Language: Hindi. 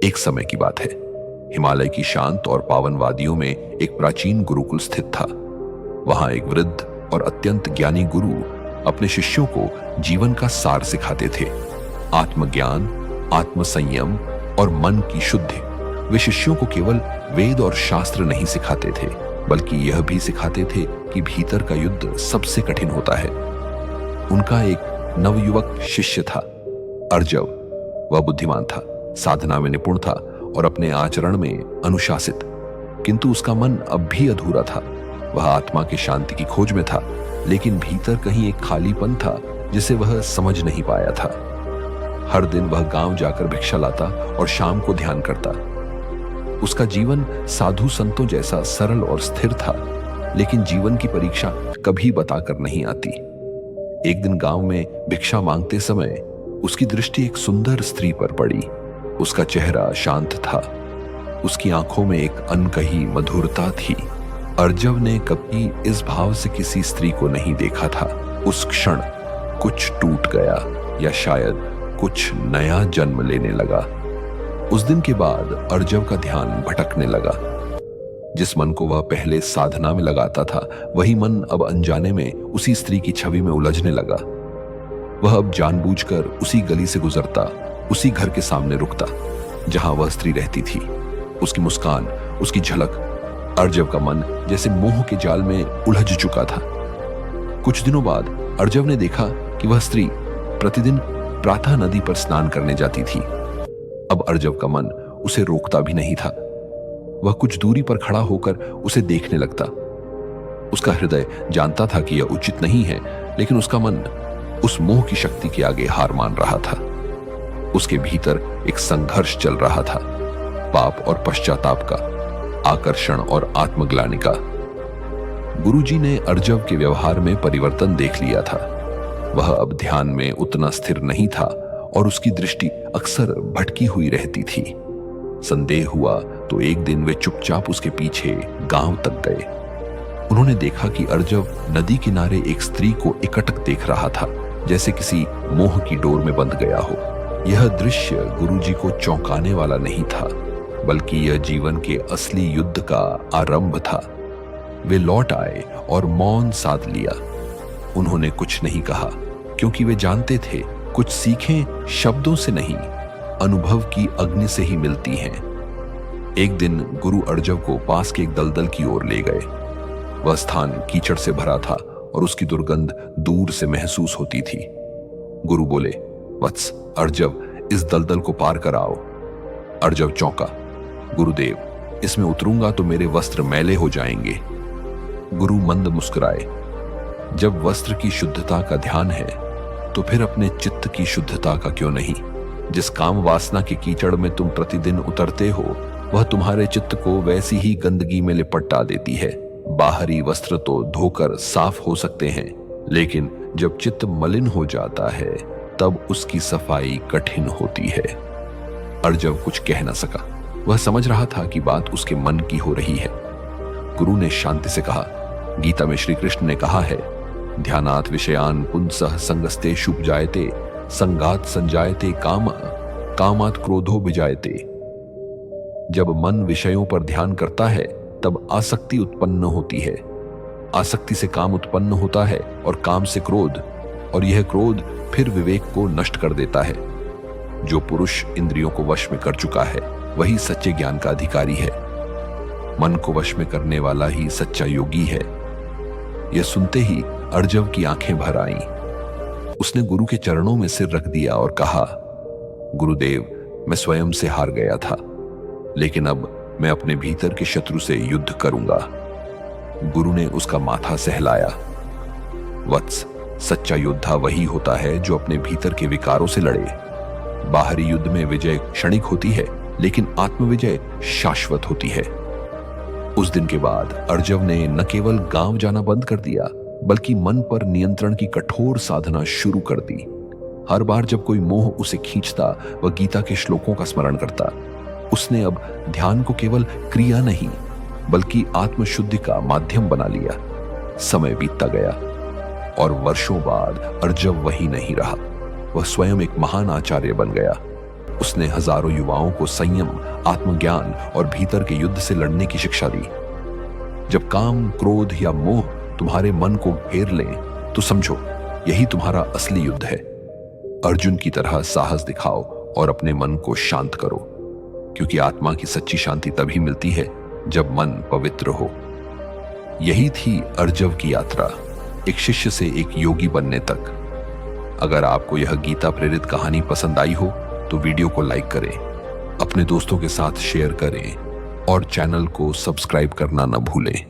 एक समय की बात है। हिमालय की शांत और पावन वादियों में एक प्राचीन गुरुकुल स्थित था। वहां एक वृद्ध और अत्यंत ज्ञानी गुरु अपने शिष्यों को जीवन का सार सिखाते थे। आत्मज्ञान, आत्मसंयम और मन की शुद्धि। वे शिष्यों को केवल वेद और शास्त्र नहीं सिखाते थे, बल्कि यह भी सिखाते थे कि भीतर का युद्ध सबसे कठिन होता है। उनका एक नवयुवक शिष्य था, अर्जव। वह बुद्धिमान था, साधना में निपुण था और अपने आचरण में अनुशासित, किंतु उसका मन अब भी अधूरा था। वह आत्मा की शांति की खोज में था, लेकिन भीतर कहीं एक खालीपन था जिसे वह समझ नहीं पाया था। हर दिन वह गांव जाकर भिक्षा लाता और शाम को ध्यान करता। उसका जीवन साधु संतों जैसा सरल और स्थिर था, लेकिन जीवन की परीक्षा कभी बताकर नहीं आती। एक दिन गांव में भिक्षा मांगते समय उसकी दृष्टि एक सुंदर स्त्री पर पड़ी। उसका चेहरा शांत था, उसकी आंखों में एक अनकही मधुरता थी। अर्जव ने कभी इस भाव से किसी स्त्री को नहीं देखा था। उस क्षण कुछ टूट गया, या शायद कुछ नया जन्म लेने लगा। उस दिन के बाद अर्जव का ध्यान भटकने लगा। जिस मन को वह पहले साधना में लगाता था, वही मन अब अनजाने में उसी स्त्री की छवि में उलझने लगा। वह अब जानबूझकर उसी गली से गुजरता, उसी घर के सामने रुकता जहां वह स्त्री रहती थी। उसकी मुस्कान, उसकी झलक। अर्जव का मन जैसे मोह के जाल में उलझ चुका था। कुछ दिनों बाद अर्जव ने देखा कि वह स्त्री प्रतिदिन प्रातः नदी पर स्नान करने जाती थी। अब अर्जव का मन उसे रोकता भी नहीं था। वह कुछ दूरी पर खड़ा होकर उसे देखने लगता। उसका हृदय जानता था कि यह उचित नहीं है, लेकिन उसका मन उस मोह की शक्ति के आगे हार मान रहा था। उसके भीतर एक संघर्ष चल रहा था, पाप और पश्चाताप का, आकर्षण और आत्मग्लानि का। गुरुजी ने अर्जव के व्यवहार में परिवर्तन देख लिया था। वह अब ध्यान में उतना स्थिर नहीं था और उसकी दृष्टि अक्सर भटकी हुई रहती थी। संदेह हुआ तो एक दिन वे चुपचाप उसके पीछे गांव तक गए। उन्होंने देखा कि अर्जव नदी किनारे एक स्त्री को एकटक देख रहा था, जैसे किसी मोह की डोर में बंध गया हो। यह दृश्य गुरुजी को चौंकाने वाला नहीं था, बल्कि यह जीवन के असली युद्ध का आरंभ था। वे लौट आए और मौन साध लिया। उन्होंने कुछ नहीं कहा, क्योंकि वे जानते थे कुछ सीखें शब्दों से नहीं, अनुभव की अग्नि से ही मिलती हैं। एक दिन गुरु अर्जव को पास के एक दलदल की ओर ले गए। वह स्थान कीचड़ से भरा था और उसकी दुर्गंध दूर से महसूस होती थी। गुरु बोले, वत्स, अर्जव, इस दलदल को पार कर आओ। अर्जव चौंका। गुरुदेव, इसमें उतरूंगा तो मेरे वस्त्र मैले हो जाएंगे। गुरु मंद मुस्कुराए। जब वस्त्र की शुद्धता का ध्यान है, तो फिर अपने चित्त की शुद्धता का क्यों नहीं? जिस काम वासना के कीचड़ में तुम प्रतिदिन उतरते हो, वह तुम्हारे चित्त को वैसी ही गंदगी में लिपटा देती है। बाहरी वस्त्र तो धोकर साफ हो सकते हैं, लेकिन जब चित्त मलिन हो जाता है, तब उसकी सफाई कठिन होती है। अर्जव कुछ कह न सका। वह समझ रहा था कि बात उसके मन की हो रही है। गुरु ने शांति से कहा, गीता में श्री कृष्ण ने कहा है, ध्यानात् विषयान पुंसः संगस्ते शुभ जायते, संगात संजायते काम, कामात् क्रोधो विजायते। जब मन विषयों पर ध्यान करता है, तब आसक्ति उत्पन्न होती है। आसक्ति से काम उत्पन्न होता है और काम से क्रोध, और यह क्रोध फिर विवेक को नष्ट कर देता है। जो पुरुष इंद्रियों को वश में कर चुका है, वही सच्चे ज्ञान का अधिकारी है। मन को वश में करने वाला ही सच्चा योगी है। यह सुनते ही अर्जव की आंखें भर आईं। उसने गुरु के चरणों में सिर रख दिया और कहा, गुरुदेव, मैं स्वयं से हार गया था, लेकिन अब मैं अपने भीतर के शत्रु से युद्ध करूंगा। गुरु ने उसका माथा सहलाया। वत्स, सच्चा योद्धा वही होता है जो अपने भीतर के विकारों से लड़े। बाहरी युद्ध में विजय क्षणिक होती है, लेकिन आत्मविजय शाश्वत होती है। उस दिन के बाद अर्जव ने न केवल गांव जाना बंद कर दिया, बल्कि मन पर नियंत्रण की कठोर साधना शुरू कर दी। हर बार जब कोई मोह उसे खींचता, वह गीता के श्लोकों का स्मरण करता। उसने अब ध्यान को केवल क्रिया नहीं, बल्कि आत्मशुद्धि का माध्यम बना लिया। समय बीतता गया और वर्षों बाद अर्जव वही नहीं रहा। वह स्वयं एक महान आचार्य बन गया। उसने हजारों युवाओं को संयम, आत्मज्ञान और भीतर के युद्ध से लड़ने की शिक्षा दी। जब काम, क्रोध या मोह तुम्हारे मन को घेर लें, तो समझो यही तुम्हारा असली युद्ध है। अर्जुन की तरह साहस दिखाओ और अपने मन को शांत करो, क्योंकि आत्मा की सच्ची शांति तभी मिलती है जब मन पवित्र हो। यही थी अर्जव की यात्रा, एक शिष्य से एक योगी बनने तक। अगर आपको यह गीता प्रेरित कहानी पसंद आई हो तो वीडियो को लाइक करें, अपने दोस्तों के साथ शेयर करें और चैनल को सब्सक्राइब करना न भूलें।